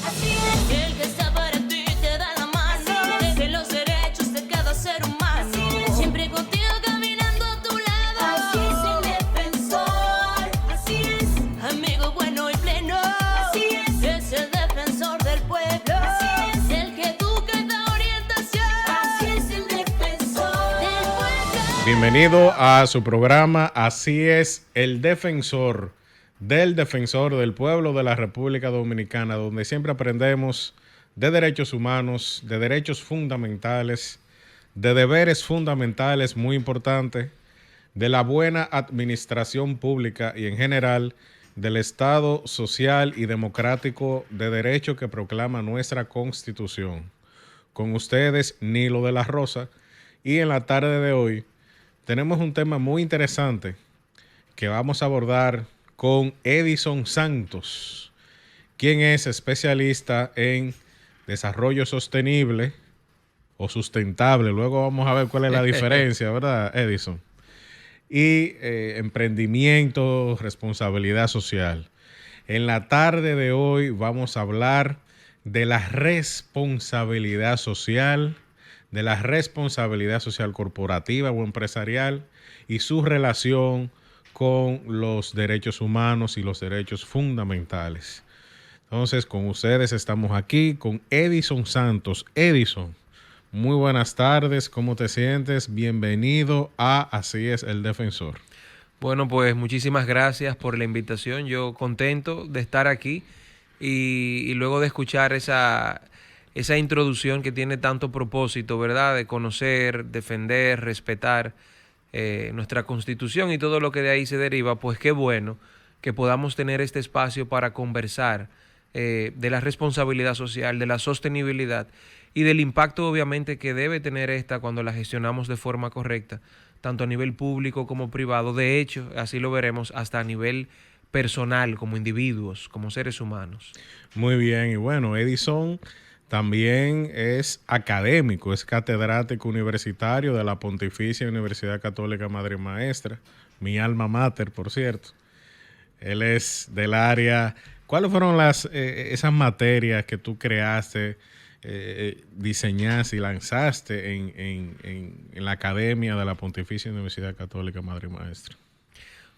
Así es. El que está para ti te da la mano. De los derechos de cada ser humano. Siempre contigo caminando a tu lado. Así es el defensor. Así es. Amigo bueno y pleno. Así es el defensor del pueblo. Así es. El que educa y da orientación. Así es el defensor del pueblo. Bienvenido a su programa Así es el defensor del pueblo de la República Dominicana, donde siempre aprendemos de derechos humanos, de derechos fundamentales, de deberes fundamentales muy importantes, de la buena administración pública y en general del Estado social y democrático de derecho que proclama nuestra Constitución. Con ustedes, Nilo de la Rosa, y en la tarde de hoy tenemos un tema muy interesante que vamos a abordar con Edison Santos, quien es especialista en desarrollo sostenible o sustentable. Luego vamos a ver cuál es la diferencia, ¿verdad, Edison? Y emprendimiento, responsabilidad social. En la tarde de hoy vamos a hablar de la responsabilidad social, corporativa o empresarial y su relación con los derechos humanos y los derechos fundamentales. Entonces, con ustedes estamos aquí con Edison Santos. Edison, muy buenas tardes, ¿cómo te sientes? Bienvenido a Así es el Defensor. Bueno, pues muchísimas gracias por la invitación. Yo contento de estar aquí y luego de escuchar esa introducción que tiene tanto propósito, ¿verdad? De conocer, defender, respetar nuestra Constitución y todo lo que de ahí se deriva, pues qué bueno que podamos tener este espacio para conversar de la responsabilidad social, de la sostenibilidad y del impacto obviamente que debe tener esta cuando la gestionamos de forma correcta, tanto a nivel público como privado. De hecho, así lo veremos hasta a nivel personal, como individuos, como seres humanos. Muy bien, y bueno, Edison también es académico, es catedrático universitario de la Pontificia Universidad Católica Madre Maestra, mi alma mater, por cierto. Él es del área. ¿Cuáles fueron esas materias que tú creaste, diseñaste y lanzaste en la Academia de la Pontificia Universidad Católica Madre Maestra?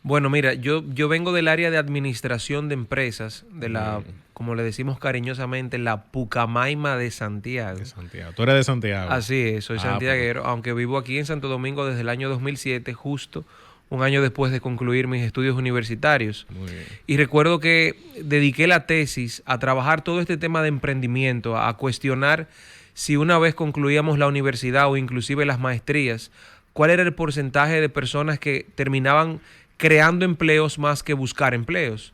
Bueno, mira, yo vengo del área de administración de empresas, de la, como le decimos cariñosamente, la Pucamaima de Santiago. De Santiago. ¿Tú eres de Santiago? Así es, soy santiaguero, aunque vivo aquí en Santo Domingo desde el año 2007, justo un año después de concluir mis estudios universitarios. Muy bien. Y recuerdo que dediqué la tesis a trabajar todo este tema de emprendimiento, a cuestionar si una vez concluíamos la universidad o inclusive las maestrías, cuál era el porcentaje de personas que terminaban creando empleos más que buscar empleos.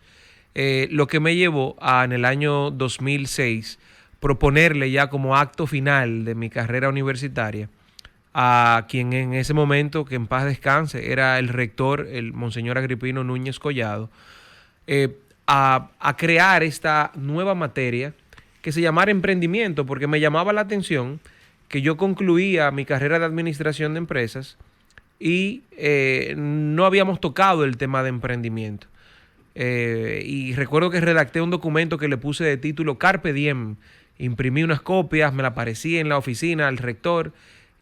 Lo que me llevó a, en el año 2006, proponerle ya como acto final de mi carrera universitaria a quien en ese momento, que en paz descanse, era el rector, el Monseñor Agripino Núñez Collado, a crear esta nueva materia que se llamara emprendimiento, porque me llamaba la atención que yo concluía mi carrera de administración de empresas y no habíamos tocado el tema de emprendimiento. Y recuerdo que redacté un documento que le puse de título Carpe Diem. Imprimí unas copias, me la aparecí en la oficina al rector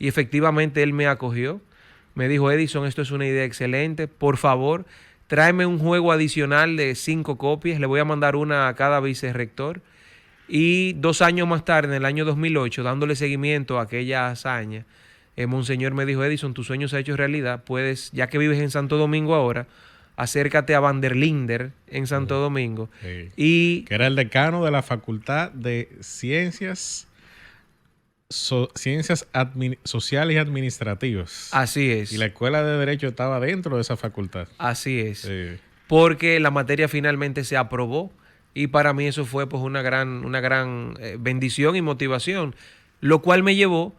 y efectivamente él me acogió. Me dijo: Edison, esto es una idea excelente. Por favor, tráeme un juego adicional de 5 copias. Le voy a mandar una a cada vicerrector. Y 2 años más tarde, en el año 2008, dándole seguimiento a aquella hazaña, Monseñor me dijo: Edison, tu sueño se ha hecho realidad, puedes, ya que vives en Santo Domingo ahora, acércate a Van der Linder en Santo Domingo. Sí. Y que era el decano de la Facultad de Ciencias Sociales y Administrativas. Así es. Y la Escuela de Derecho estaba dentro de esa facultad. Así es. Sí. Porque la materia finalmente se aprobó y para mí eso fue pues una gran bendición y motivación, lo cual me llevó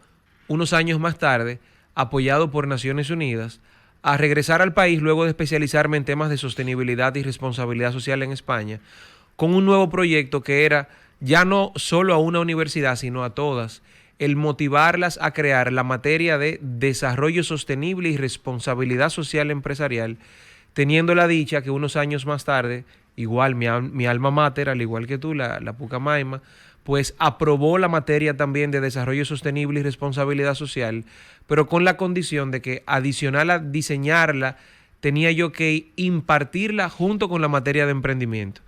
unos años más tarde, apoyado por Naciones Unidas, a regresar al país luego de especializarme en temas de sostenibilidad y responsabilidad social en España, con un nuevo proyecto que era ya no solo a una universidad, sino a todas, el motivarlas a crear la materia de desarrollo sostenible y responsabilidad social empresarial, teniendo la dicha que unos años más tarde igual mi alma mater, al igual que tú, la Pucamaima, pues aprobó la materia también de desarrollo sostenible y responsabilidad social, pero con la condición de que adicional a diseñarla, tenía yo que impartirla junto con la materia de emprendimiento.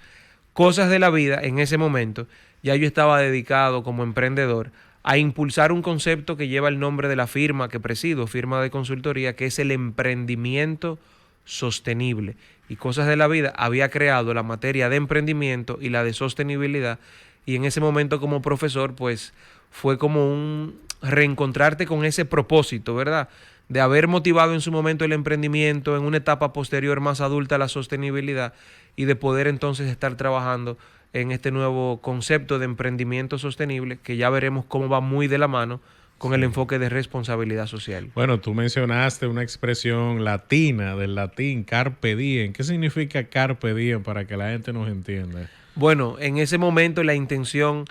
Cosas de la vida, en ese momento, ya yo estaba dedicado como emprendedor a impulsar un concepto que lleva el nombre de la firma que presido, firma de consultoría, que es el emprendimiento sostenible. Y Cosas de la Vida había creado la materia de emprendimiento y la de sostenibilidad, y en ese momento como profesor, pues fue como un reencontrarte con ese propósito, ¿verdad? De haber motivado en su momento el emprendimiento, en una etapa posterior más adulta la sostenibilidad, y de poder entonces estar trabajando en este nuevo concepto de emprendimiento sostenible, que ya veremos cómo va muy de la mano con el enfoque de responsabilidad social. Bueno, tú mencionaste una expresión latina, del latín, carpe diem. ¿Qué significa carpe diem para que la gente nos entienda? Bueno, en ese momento la intención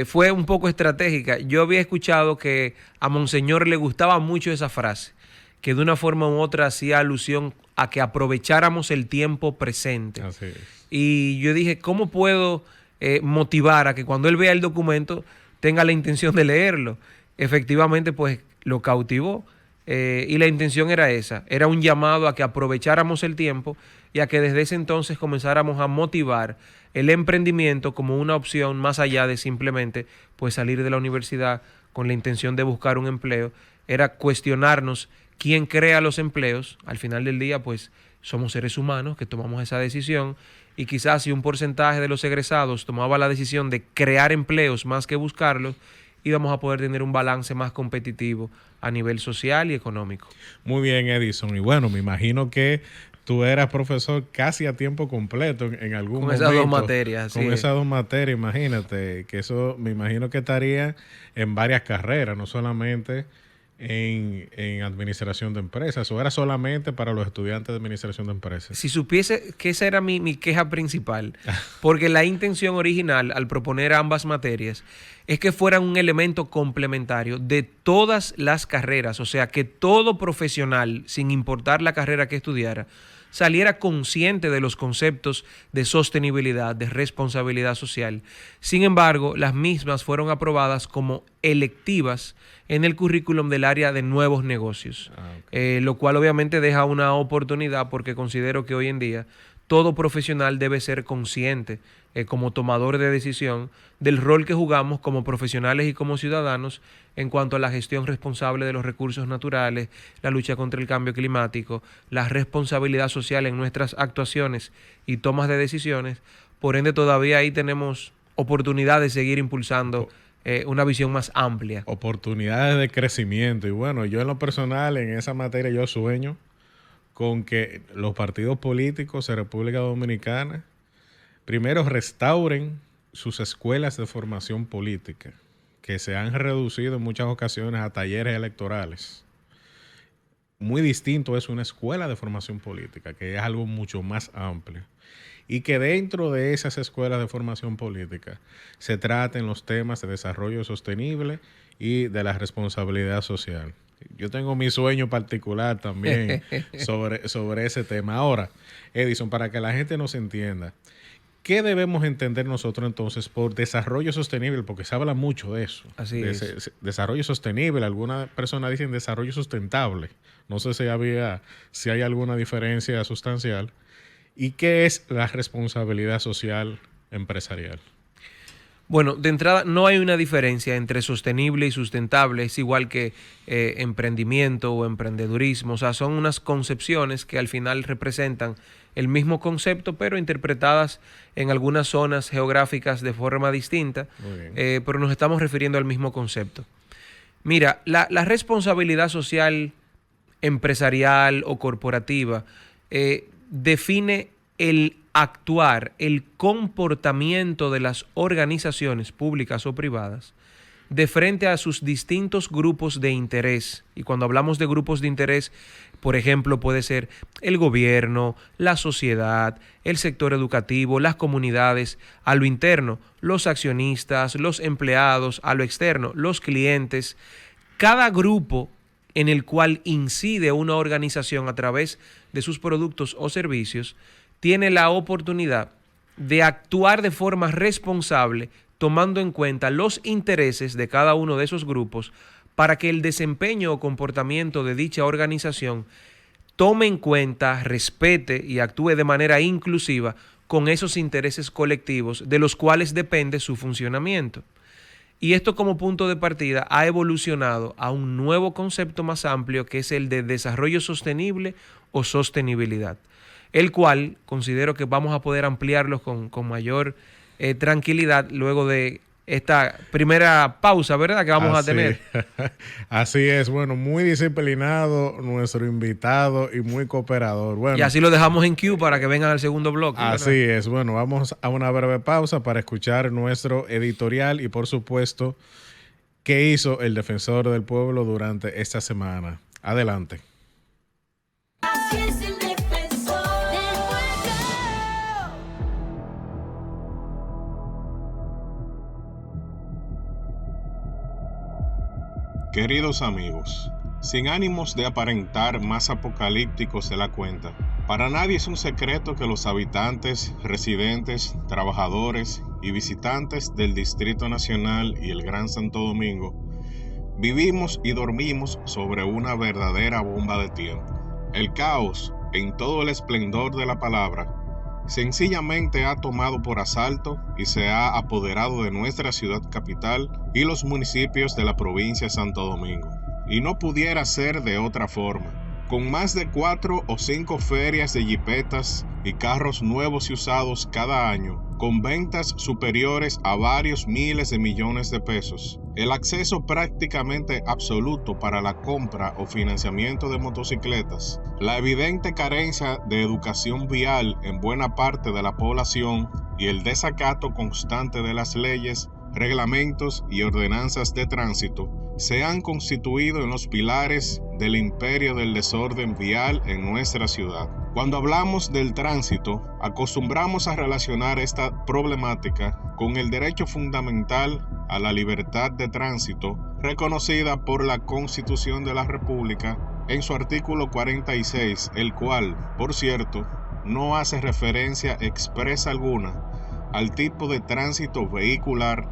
fue un poco estratégica. Yo había escuchado que a Monseñor le gustaba mucho esa frase, que de una forma u otra hacía alusión a que aprovecháramos el tiempo presente. Así es. Y yo dije, ¿cómo puedo motivar a que cuando él vea el documento tenga la intención de leerlo? Efectivamente, pues lo cautivó, y la intención era esa, era un llamado a que aprovecháramos el tiempo y a que desde ese entonces comenzáramos a motivar el emprendimiento como una opción más allá de simplemente pues salir de la universidad con la intención de buscar un empleo. Era cuestionarnos quién crea los empleos. Al final del día, pues somos seres humanos que tomamos esa decisión, y quizás si un porcentaje de los egresados tomaba la decisión de crear empleos más que buscarlos, íbamos a poder tener un balance más competitivo a nivel social y económico. Muy bien, Edison. Y bueno, me imagino que tú eras profesor casi a tiempo completo en algún momento. Con esas dos materias. Con esas dos materias, imagínate, que eso me imagino que estaría en varias carreras, no solamente en administración de empresas, o era solamente para los estudiantes de administración de empresas. Si supiese que esa era mi queja principal, porque la intención original al proponer ambas materias es que fueran un elemento complementario de todas las carreras, o sea, que todo profesional, sin importar la carrera que estudiara, saliera consciente de los conceptos de sostenibilidad, de responsabilidad social. Sin embargo, las mismas fueron aprobadas como electivas en el currículum del área de nuevos negocios, lo cual obviamente deja una oportunidad, porque considero que hoy en día todo profesional debe ser consciente como tomador de decisión del rol que jugamos como profesionales y como ciudadanos en cuanto a la gestión responsable de los recursos naturales, la lucha contra el cambio climático, la responsabilidad social en nuestras actuaciones y tomas de decisiones. Por ende, todavía ahí tenemos oportunidad de seguir impulsando una visión más amplia. Oportunidades de crecimiento. Y bueno, yo en lo personal, en esa materia, yo sueño con que los partidos políticos de República Dominicana primero restauren sus escuelas de formación política, que se han reducido en muchas ocasiones a talleres electorales. Muy distinto es una escuela de formación política, que es algo mucho más amplio. Y que dentro de esas escuelas de formación política se traten los temas de desarrollo sostenible y de la responsabilidad social. Yo tengo mi sueño particular también sobre ese tema. Ahora, Edison, para que la gente nos entienda, ¿qué debemos entender nosotros entonces por desarrollo sostenible? Porque se habla mucho de eso. Así es. Desarrollo sostenible, algunas personas dicen desarrollo sustentable. No sé si hay alguna diferencia sustancial. ¿Y qué es la responsabilidad social empresarial? Bueno, de entrada no hay una diferencia entre sostenible y sustentable, es igual que emprendimiento o emprendedurismo, o sea, son unas concepciones que al final representan el mismo concepto, pero interpretadas en algunas zonas geográficas de forma distinta, pero nos estamos refiriendo al mismo concepto. Mira, la responsabilidad social empresarial o corporativa define el actuar, el comportamiento de las organizaciones públicas o privadas de frente a sus distintos grupos de interés. Y cuando hablamos de grupos de interés, por ejemplo, puede ser el gobierno, la sociedad, el sector educativo, las comunidades, a lo interno, los accionistas, los empleados, a lo externo, los clientes. Cada grupo en el cual incide una organización a través de sus productos o servicios tiene la oportunidad de actuar de forma responsable, tomando en cuenta los intereses de cada uno de esos grupos, para que el desempeño o comportamiento de dicha organización tome en cuenta, respete y actúe de manera inclusiva con esos intereses colectivos de los cuales depende su funcionamiento. Y esto como punto de partida ha evolucionado a un nuevo concepto más amplio, que es el de desarrollo sostenible o sostenibilidad, el cual considero que vamos a poder ampliarlo con mayor tranquilidad luego de esta primera pausa, ¿verdad?, que vamos a tener. Así es, bueno, muy disciplinado nuestro invitado y muy cooperador. Bueno, y así lo dejamos en queue para que vengan al segundo bloque. Así es, bueno, vamos a una breve pausa para escuchar nuestro editorial y por supuesto qué hizo el Defensor del Pueblo durante esta semana. Adelante. Así es el defensor del pueblo. Queridos amigos, sin ánimos de aparentar más apocalípticos de la cuenta, para nadie es un secreto que los habitantes, residentes, trabajadores y visitantes del Distrito Nacional y el Gran Santo Domingo vivimos y dormimos sobre una verdadera bomba de tiempo. El caos, en todo el esplendor de la palabra, sencillamente ha tomado por asalto y se ha apoderado de nuestra ciudad capital y los municipios de la provincia de Santo Domingo. Y no pudiera ser de otra forma. Con más de 4 o 5 ferias de jipetas y carros nuevos y usados cada año, con ventas superiores a varios miles de millones de pesos, el acceso prácticamente absoluto para la compra o financiamiento de motocicletas, la evidente carencia de educación vial en buena parte de la población y el desacato constante de las leyes, reglamentos y ordenanzas de tránsito se han constituido en los pilares del imperio del desorden vial en nuestra ciudad. Cuando hablamos del tránsito, acostumbramos a relacionar esta problemática con el derecho fundamental a la libertad de tránsito, reconocida por la Constitución de la República en su artículo 46, el cual, por cierto, no hace referencia expresa alguna al tipo de tránsito vehicular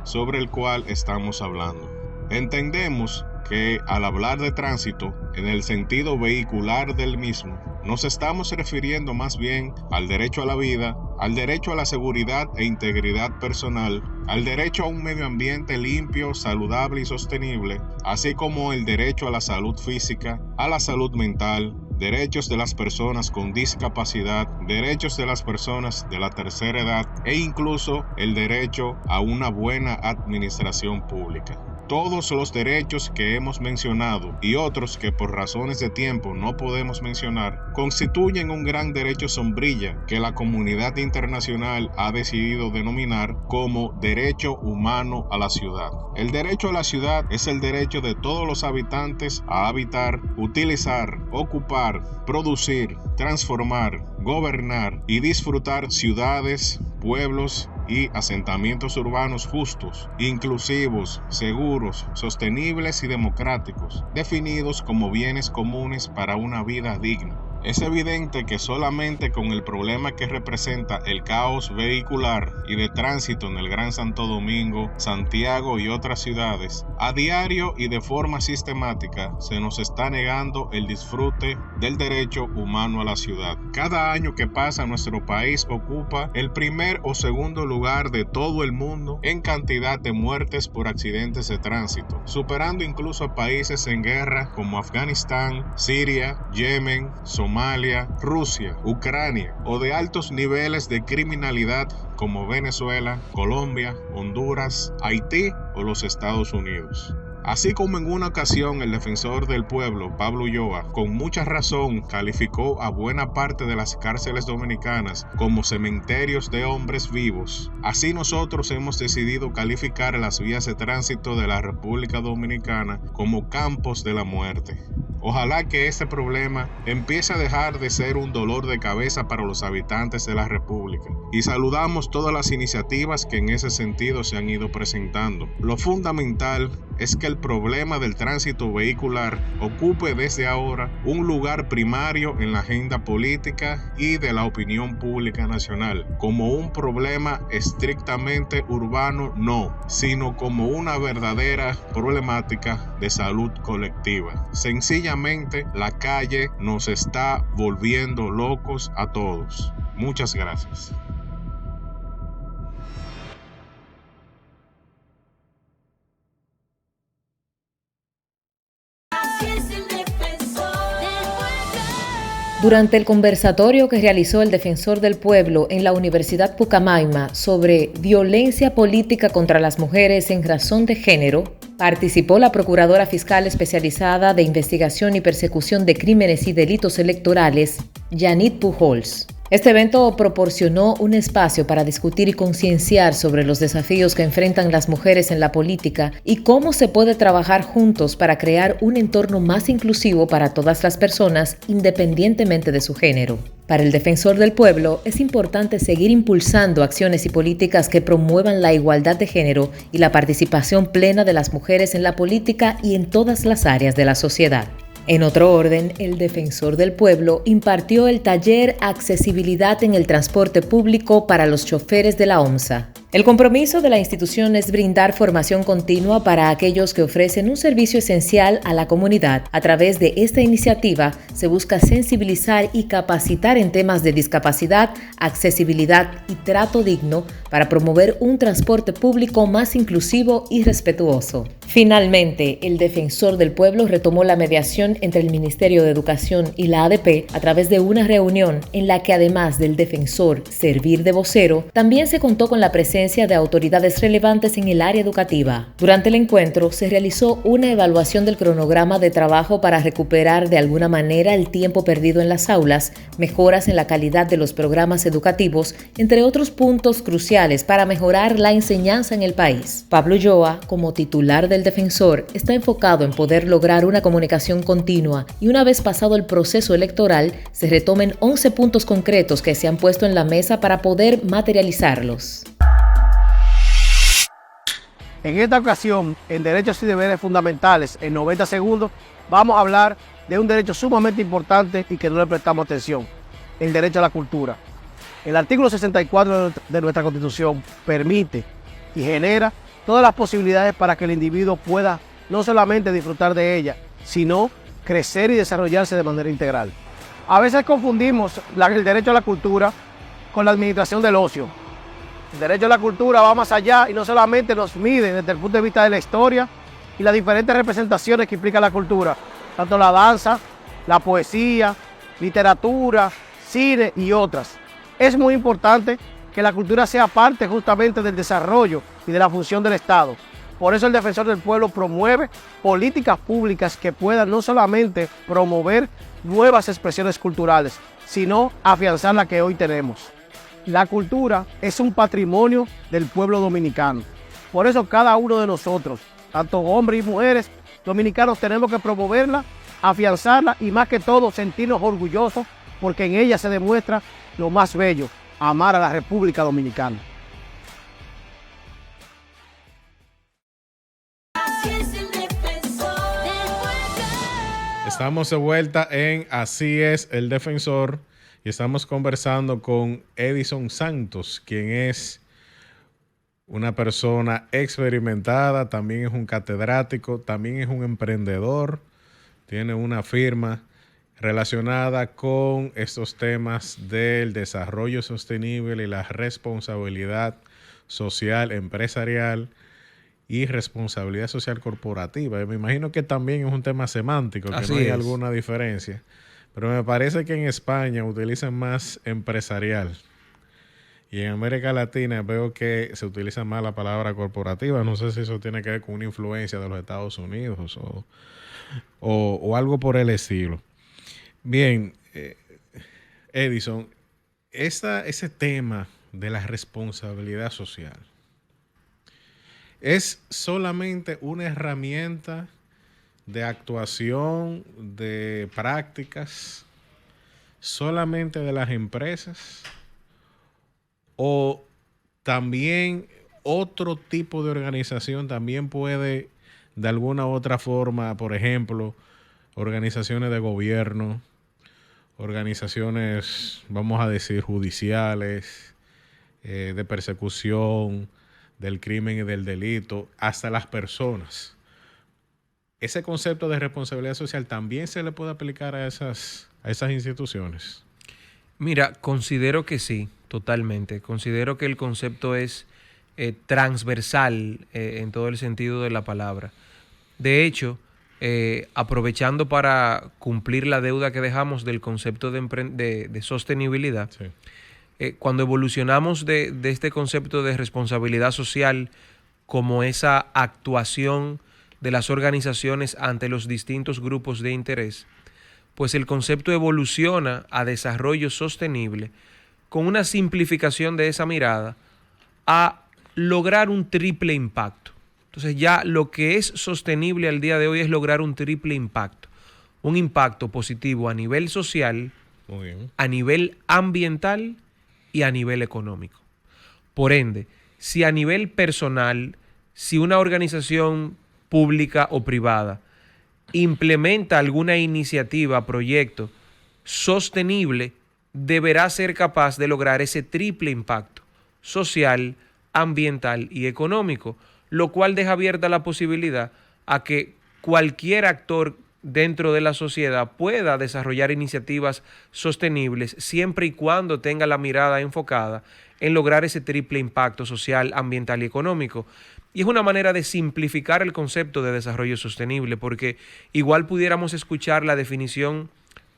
sobre el cual estamos hablando. Entendemos que al hablar de tránsito, en el sentido vehicular del mismo, nos estamos refiriendo más bien al derecho a la vida, al derecho a la seguridad e integridad personal, al derecho a un medio ambiente limpio, saludable y sostenible, así como el derecho a la salud física, a la salud mental, derechos de las personas con discapacidad, derechos de las personas de la tercera edad e incluso el derecho a una buena administración pública. Todos los derechos que hemos mencionado y otros que por razones de tiempo no podemos mencionar constituyen un gran derecho sombrilla que la comunidad internacional ha decidido denominar como derecho humano a la ciudad. El derecho a la ciudad es el derecho de todos los habitantes a habitar, utilizar, ocupar, producir, transformar, gobernar y disfrutar ciudades, pueblos y asentamientos urbanos justos, inclusivos, seguros, sostenibles y democráticos, definidos como bienes comunes para una vida digna. Es evidente que solamente con el problema que representa el caos vehicular y de tránsito en el Gran Santo Domingo, Santiago y otras ciudades, a diario y de forma sistemática se nos está negando el disfrute del derecho humano a la ciudad. Cada año que pasa, nuestro país ocupa el primer o segundo lugar de todo el mundo en cantidad de muertes por accidentes de tránsito, superando incluso a países en guerra como Afganistán, Siria, Yemen, Somalia, Rusia, Ucrania o de altos niveles de criminalidad como Venezuela, Colombia, Honduras, Haití o los Estados Unidos. Así como en una ocasión el defensor del pueblo, Pablo Ulloa, con mucha razón calificó a buena parte de las cárceles dominicanas como cementerios de hombres vivos, así nosotros hemos decidido calificar las vías de tránsito de la República Dominicana como campos de la muerte. Ojalá que este problema empiece a dejar de ser un dolor de cabeza para los habitantes de la República. Y saludamos todas las iniciativas que en ese sentido se han ido presentando. Lo fundamental es que el problema del tránsito vehicular ocupe desde ahora un lugar primario en la agenda política y de la opinión pública nacional. Como un problema estrictamente urbano, no, sino como una verdadera problemática de salud colectiva. Sencillamente, la calle nos está volviendo locos a todos. Muchas gracias. Durante el conversatorio que realizó el Defensor del Pueblo en la Universidad Pucamaima sobre violencia política contra las mujeres en razón de género, participó la Procuradora Fiscal Especializada de Investigación y Persecución de Crímenes y Delitos Electorales, Yanit Pujols. Este evento proporcionó un espacio para discutir y concienciar sobre los desafíos que enfrentan las mujeres en la política y cómo se puede trabajar juntos para crear un entorno más inclusivo para todas las personas, independientemente de su género. Para el Defensor del Pueblo, es importante seguir impulsando acciones y políticas que promuevan la igualdad de género y la participación plena de las mujeres en la política y en todas las áreas de la sociedad. En otro orden, el Defensor del Pueblo impartió el taller Accesibilidad en el Transporte Público para los choferes de la OMSA. El compromiso de la institución es brindar formación continua para aquellos que ofrecen un servicio esencial a la comunidad. A través de esta iniciativa se busca sensibilizar y capacitar en temas de discapacidad, accesibilidad y trato digno para promover un transporte público más inclusivo y respetuoso. Finalmente, el Defensor del Pueblo retomó la mediación entre el Ministerio de Educación y la ADP a través de una reunión en la que, además del defensor servir de vocero, también se contó con la presencia de autoridades relevantes en el área educativa. Durante el encuentro se realizó una evaluación del cronograma de trabajo para recuperar de alguna manera el tiempo perdido en las aulas, mejoras en la calidad de los programas educativos, entre otros puntos cruciales para mejorar la enseñanza en el país. Pablo Ulloa, como titular del Defensor, está enfocado en poder lograr una comunicación continua y una vez pasado el proceso electoral, se retomen 11 puntos concretos que se han puesto en la mesa para poder materializarlos. En esta ocasión, en Derechos y Deberes Fundamentales, en 90 segundos, vamos a hablar de un derecho sumamente importante y que no le prestamos atención, el derecho a la cultura. El artículo 64 de nuestra Constitución permite y genera todas las posibilidades para que el individuo pueda no solamente disfrutar de ella, sino crecer y desarrollarse de manera integral. A veces confundimos el derecho a la cultura con la administración del ocio. El derecho a la cultura va más allá y no solamente nos mide desde el punto de vista de la historia y las diferentes representaciones que implica la cultura, tanto la danza, la poesía, literatura, cine y otras. Es muy importante que la cultura sea parte justamente del desarrollo y de la función del Estado. Por eso el Defensor del Pueblo promueve políticas públicas que puedan no solamente promover nuevas expresiones culturales, sino afianzar la que hoy tenemos. La cultura es un patrimonio del pueblo dominicano. Por eso cada uno de nosotros, tanto hombres y mujeres dominicanos, tenemos que promoverla, afianzarla y más que todo sentirnos orgullosos porque en ella se demuestra lo más bello, amar a la República Dominicana. Estamos de vuelta en Así es el Defensor y estamos conversando con Edison Santos, quien es una persona experimentada, también es un catedrático, también es un emprendedor, tiene una firma relacionada con estos temas del desarrollo sostenible y la responsabilidad social empresarial y responsabilidad social corporativa. Me imagino que también es un tema semántico, que no hay alguna diferencia. Pero me parece que en España utilizan más empresarial. Y en América Latina veo que se utiliza más la palabra corporativa. No sé si eso tiene que ver con una influencia de los Estados Unidos o algo por el estilo. Bien, Edison, ese tema de la responsabilidad social ¿es solamente una herramienta de actuación, de prácticas solamente de las empresas o también otro tipo de organización también puede de alguna u otra forma, por ejemplo, organizaciones de gobierno, organizaciones, vamos a decir, judiciales, de persecución del crimen y del delito, hasta las personas. Ese concepto de responsabilidad social también se le puede aplicar a esas instituciones. Mira, considero que sí, totalmente. Considero que el concepto es transversal en todo el sentido de la palabra. De hecho, aprovechando para cumplir la deuda que dejamos del concepto de sostenibilidad, Sí. Cuando evolucionamos de este concepto de responsabilidad social como esa actuación de las organizaciones ante los distintos grupos de interés, pues el concepto evoluciona a desarrollo sostenible con una simplificación de esa mirada a lograr un triple impacto. Entonces ya lo que es sostenible al día de hoy es lograr un triple impacto. Un impacto positivo a nivel social, Muy bien. a nivel ambiental y a nivel económico. Por ende, si a nivel personal, si una organización pública o privada implementa alguna iniciativa, proyecto sostenible, deberá ser capaz de lograr ese triple impacto social, ambiental y económico, lo cual deja abierta la posibilidad a que cualquier actor dentro de la sociedad pueda desarrollar iniciativas sostenibles siempre y cuando tenga la mirada enfocada en lograr ese triple impacto social, ambiental y económico. Y es una manera de simplificar el concepto de desarrollo sostenible, porque igual pudiéramos escuchar la definición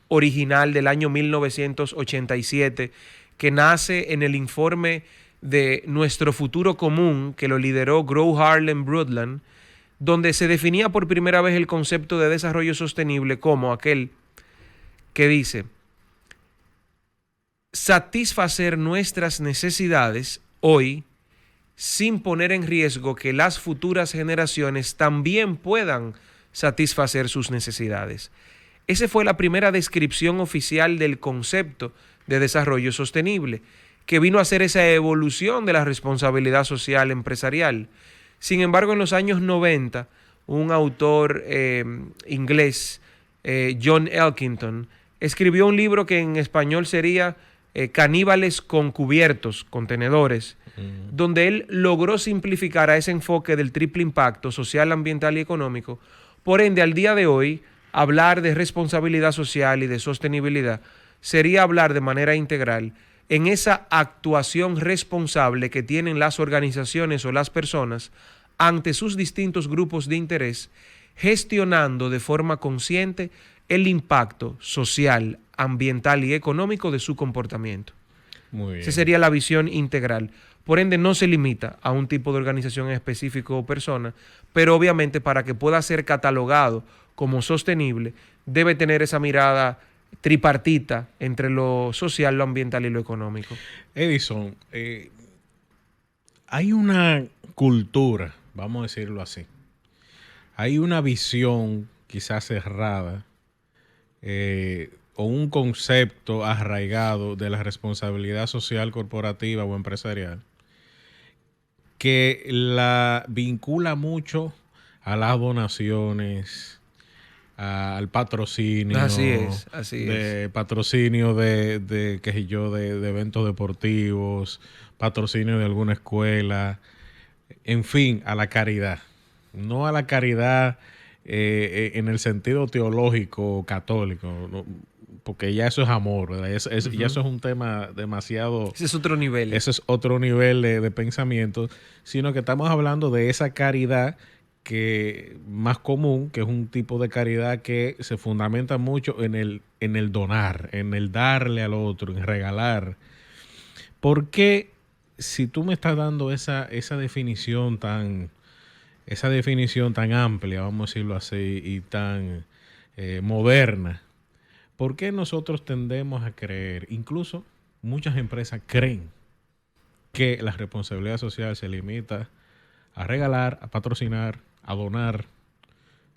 original del año 1987, que nace en el informe de Nuestro Futuro Común, que lo lideró Gro Harlem Brundtland, donde se definía por primera vez el concepto de desarrollo sostenible como aquel que dice: satisfacer nuestras necesidades hoy sin poner en riesgo que las futuras generaciones también puedan satisfacer sus necesidades. Esa fue la primera descripción oficial del concepto de desarrollo sostenible, que vino a ser esa evolución de la responsabilidad social empresarial. Sin embargo, en los años 90, un autor inglés, John Elkington, escribió un libro que en español sería Caníbales con cubiertos, contenedores, donde él logró simplificar a ese enfoque del triple impacto social, ambiental y económico. Por ende, al día de hoy, hablar de responsabilidad social y de sostenibilidad sería hablar de manera integral en esa actuación responsable que tienen las organizaciones o las personas ante sus distintos grupos de interés, gestionando de forma consciente el impacto social, ambiental y económico de su comportamiento. Muy bien. Esa sería la visión integral. Por ende, no se limita a un tipo de organización específico o persona, pero obviamente para que pueda ser catalogado como sostenible, debe tener esa mirada tripartita entre lo social, lo ambiental y lo económico. Edison, hay una cultura, vamos a decirlo así. Hay una visión quizás cerrada o un concepto arraigado de la responsabilidad social corporativa o empresarial que la vincula mucho a las donaciones, al patrocinio. Así es. Patrocinio de qué sé yo, de eventos deportivos, patrocinio de alguna escuela, en fin, a la caridad. No a la caridad en el sentido teológico católico, no, porque ya eso es amor, ¿verdad? Ya eso es un tema demasiado... Ese es otro nivel. Ese es otro nivel de pensamiento, sino que estamos hablando de esa caridad que más común, que es un tipo de caridad que se fundamenta mucho en el donar, en el darle al otro, en regalar. ¿Por qué, si tú me estás dando esa definición tan amplia, vamos a decirlo así, y tan moderna, por qué nosotros tendemos a creer, incluso muchas empresas creen, que la responsabilidad social se limita a regalar, a patrocinar, a donar,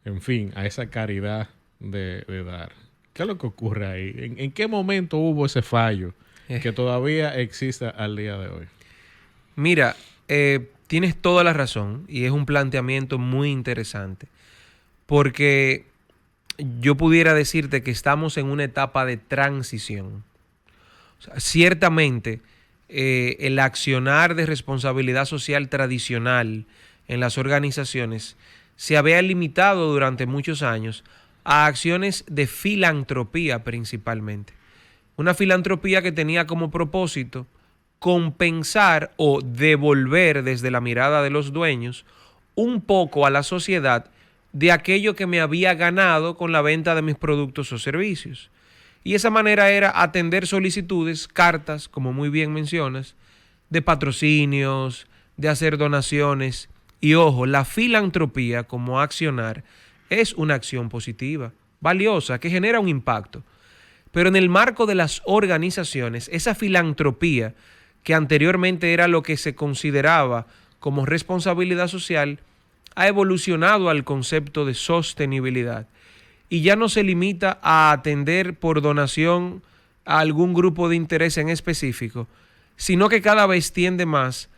en fin, a esa caridad de dar. ¿Qué es lo que ocurre ahí? ¿En qué momento hubo ese fallo que todavía existe al día de hoy? Mira, tienes toda la razón y es un planteamiento muy interesante, porque yo pudiera decirte que estamos en una etapa de transición. O sea, ciertamente, el accionar de responsabilidad social tradicional en las organizaciones se había limitado durante muchos años a acciones de filantropía principalmente. Una filantropía que tenía como propósito compensar o devolver desde la mirada de los dueños un poco a la sociedad de aquello que me había ganado con la venta de mis productos o servicios. Y esa manera era atender solicitudes, cartas, como muy bien mencionas, de patrocinios, de hacer donaciones. Y ojo, la filantropía como accionar es una acción positiva, valiosa, que genera un impacto. Pero en el marco de las organizaciones, esa filantropía, que anteriormente era lo que se consideraba como responsabilidad social, ha evolucionado al concepto de sostenibilidad y ya no se limita a atender por donación a algún grupo de interés en específico, sino que cada vez tiende más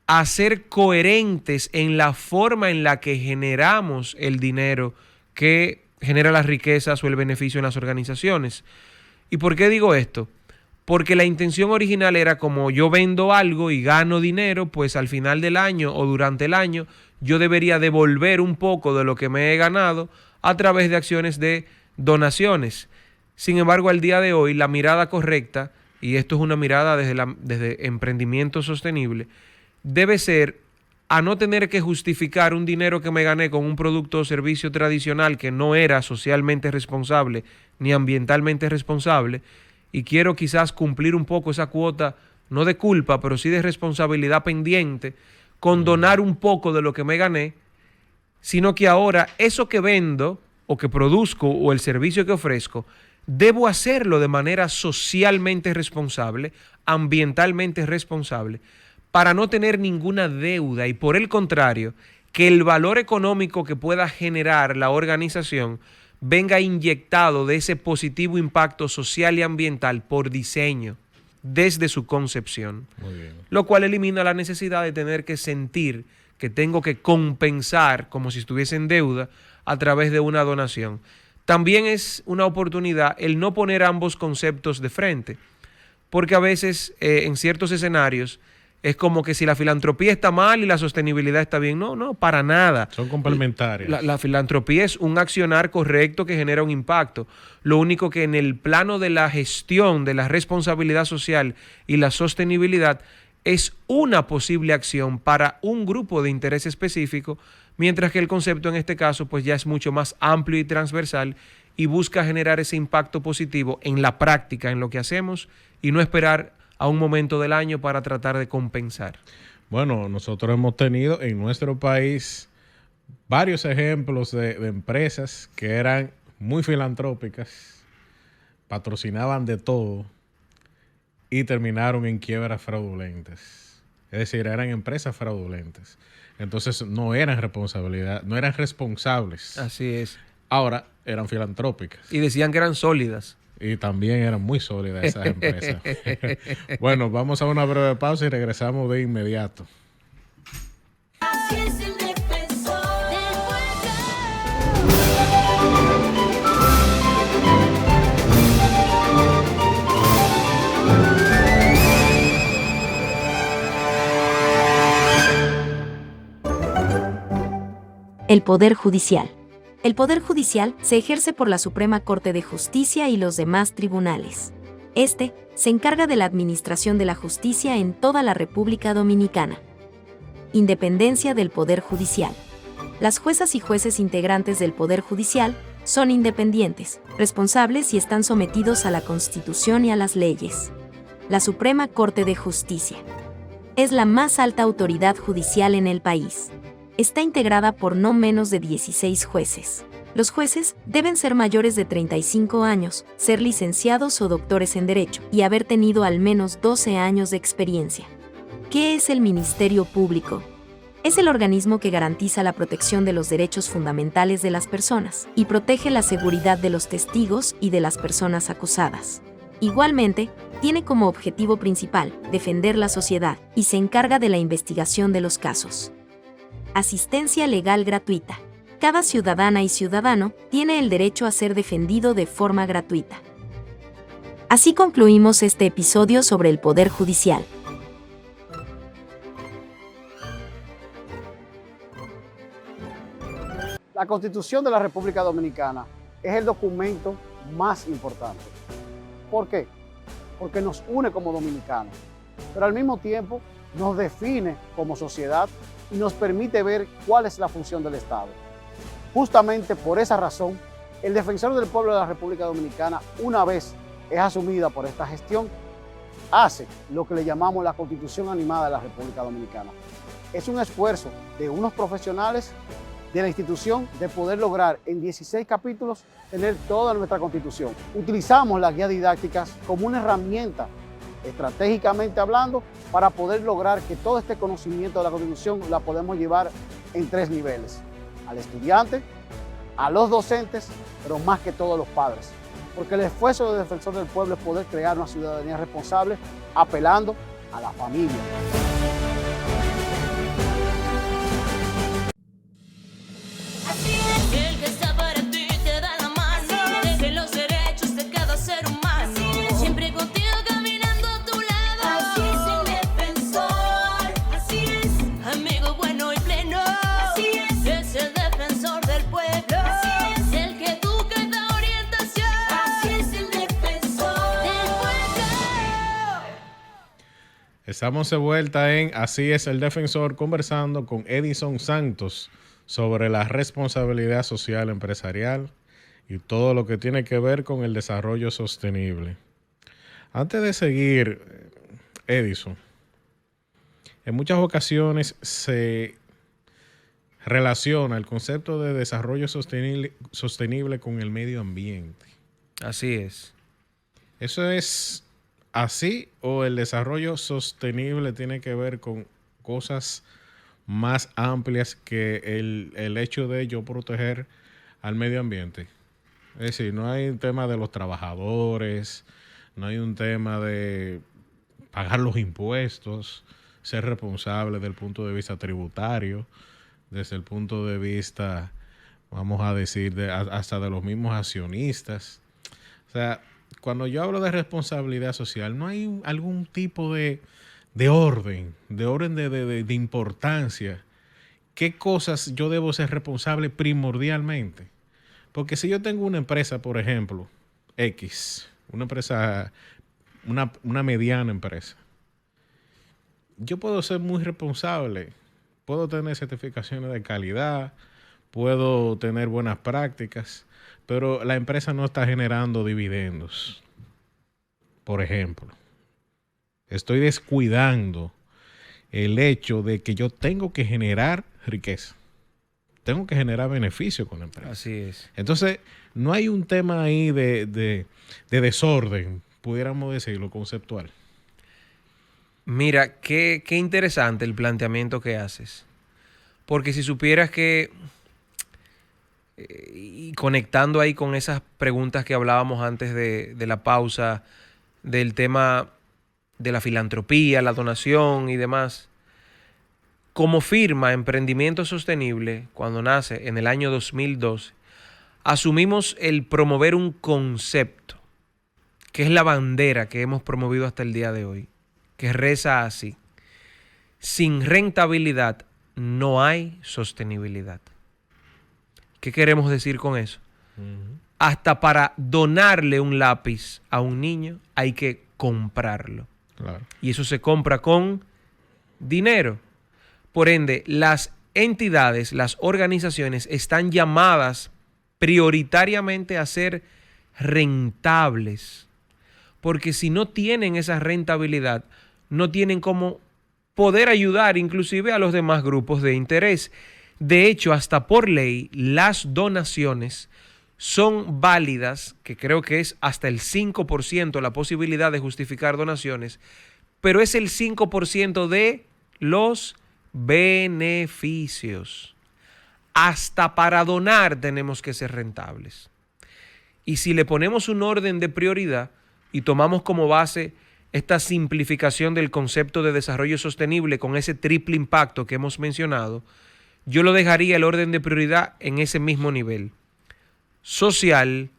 a ser coherentes en la forma en la que generamos el dinero que genera las riquezas o el beneficio en las organizaciones. ¿Y por qué digo esto? Porque la intención original era, como yo vendo algo y gano dinero, pues al final del año o durante el año yo debería devolver un poco de lo que me he ganado a través de acciones de donaciones. Sin embargo, al día de hoy, la mirada correcta, y esto es una mirada desde emprendimiento sostenible, debe ser a no tener que justificar un dinero que me gané con un producto o servicio tradicional que no era socialmente responsable ni ambientalmente responsable, y quiero quizás cumplir un poco esa cuota, no de culpa, pero sí de responsabilidad pendiente, con donar un poco de lo que me gané, sino que ahora eso que vendo o que produzco o el servicio que ofrezco, debo hacerlo de manera socialmente responsable, ambientalmente responsable, para no tener ninguna deuda y, por el contrario, que el valor económico que pueda generar la organización venga inyectado de ese positivo impacto social y ambiental por diseño, desde su concepción. Muy bien. Lo cual elimina la necesidad de tener que sentir que tengo que compensar como si estuviese en deuda a través de una donación. También es una oportunidad el no poner ambos conceptos de frente, porque a veces en ciertos escenarios es como que si la filantropía está mal y la sostenibilidad está bien. No, para nada. Son complementarias. La filantropía es un accionar correcto que genera un impacto. Lo único que en el plano de la gestión, de la responsabilidad social y la sostenibilidad, es una posible acción para un grupo de interés específico, mientras que el concepto en este caso pues ya es mucho más amplio y transversal y busca generar ese impacto positivo en la práctica, en lo que hacemos, y no esperar a un momento del año para tratar de compensar. Bueno, nosotros hemos tenido en nuestro país varios ejemplos de empresas que eran muy filantrópicas, patrocinaban de todo y terminaron en quiebras fraudulentas. Es decir, eran empresas fraudulentas. Entonces no eran responsables. Así es. Ahora eran filantrópicas. Y decían que eran sólidas. Y también eran muy sólidas esas empresas. Bueno, vamos a una breve pausa y regresamos de inmediato. Así es el defensor del pueblo. El Poder Judicial. El Poder Judicial se ejerce por la Suprema Corte de Justicia y los demás tribunales. Este se encarga de la administración de la justicia en toda la República Dominicana. Independencia del Poder Judicial. Las juezas y jueces integrantes del Poder Judicial son independientes, responsables y están sometidos a la Constitución y a las leyes. La Suprema Corte de Justicia es la más alta autoridad judicial en el país. Está integrada por no menos de 16 jueces. Los jueces deben ser mayores de 35 años, ser licenciados o doctores en Derecho y haber tenido al menos 12 años de experiencia. ¿Qué es el Ministerio Público? Es el organismo que garantiza la protección de los derechos fundamentales de las personas y protege la seguridad de los testigos y de las personas acusadas. Igualmente, tiene como objetivo principal defender la sociedad y se encarga de la investigación de los casos. Asistencia legal gratuita. Cada ciudadana y ciudadano tiene el derecho a ser defendido de forma gratuita. Así concluimos este episodio sobre el Poder Judicial. La Constitución de la República Dominicana es el documento más importante. ¿Por qué? Porque nos une como dominicanos, pero al mismo tiempo nos define como sociedad y nos permite ver cuál es la función del Estado. Justamente por esa razón, el defensor del pueblo de la República Dominicana, una vez es asumida por esta gestión, hace lo que le llamamos la Constitución Animada de la República Dominicana. Es un esfuerzo de unos profesionales de la institución de poder lograr en 16 capítulos tener toda nuestra Constitución. Utilizamos las guías didácticas como una herramienta, estratégicamente hablando, para poder lograr que todo este conocimiento de la Constitución la podemos llevar en 3 niveles: al estudiante, a los docentes, pero más que todo a los padres. Porque el esfuerzo del defensor del pueblo es poder crear una ciudadanía responsable apelando a la familia. El que está para ti te da la mano, deje los derechos de cada ser humano, siempre contigo caminando a tu lado. Así es el defensor, así es, amigo bueno y pleno, así es el defensor del pueblo, así es el que educa y da orientación, así es el defensor del pueblo. Estamos de vuelta en Así es el Defensor, conversando con Edison Santos sobre la responsabilidad social empresarial y todo lo que tiene que ver con el desarrollo sostenible. Antes de seguir, Edison, en muchas ocasiones se relaciona el concepto de desarrollo sostenible con el medio ambiente. Así es. ¿Eso es así o el desarrollo sostenible tiene que ver con cosas más amplias que el hecho de yo proteger al medio ambiente? Es decir, no hay un tema de los trabajadores, no hay un tema de pagar los impuestos, ser responsable desde el punto de vista tributario, desde el punto de vista, vamos a decir, hasta de los mismos accionistas. O sea, cuando yo hablo de responsabilidad social, no hay algún tipo de orden de importancia. ¿Qué cosas yo debo ser responsable primordialmente? Porque si yo tengo una empresa, por ejemplo, X, una empresa, una mediana empresa, yo puedo ser muy responsable, puedo tener certificaciones de calidad, puedo tener buenas prácticas, pero la empresa no está generando dividendos, por ejemplo. Estoy descuidando el hecho de que yo tengo que generar riqueza. Tengo que generar beneficio con la empresa. Así es. Entonces, no hay un tema ahí de desorden, pudiéramos decirlo, conceptual. Mira, qué interesante el planteamiento que haces. Porque si supieras que, y conectando ahí con esas preguntas que hablábamos antes de la pausa, del tema de la filantropía, la donación y demás, como firma Emprendimiento Sostenible, cuando nace en el año 2012, asumimos el promover un concepto, que es la bandera que hemos promovido hasta el día de hoy, que reza así: sin rentabilidad no hay sostenibilidad. ¿Qué queremos decir con eso? Hasta para donarle un lápiz a un niño hay que comprarlo. Claro. Y eso se compra con dinero. Por ende, las entidades, las organizaciones están llamadas prioritariamente a ser rentables. Porque si no tienen esa rentabilidad, no tienen cómo poder ayudar inclusive a los demás grupos de interés. De hecho, hasta por ley, las donaciones son válidas, que creo que es hasta el 5% la posibilidad de justificar donaciones, pero es el 5% de los beneficios. Hasta para donar tenemos que ser rentables. Y si le ponemos un orden de prioridad y tomamos como base esta simplificación del concepto de desarrollo sostenible con ese triple impacto que hemos mencionado, yo lo dejaría el orden de prioridad en ese mismo nivel: social,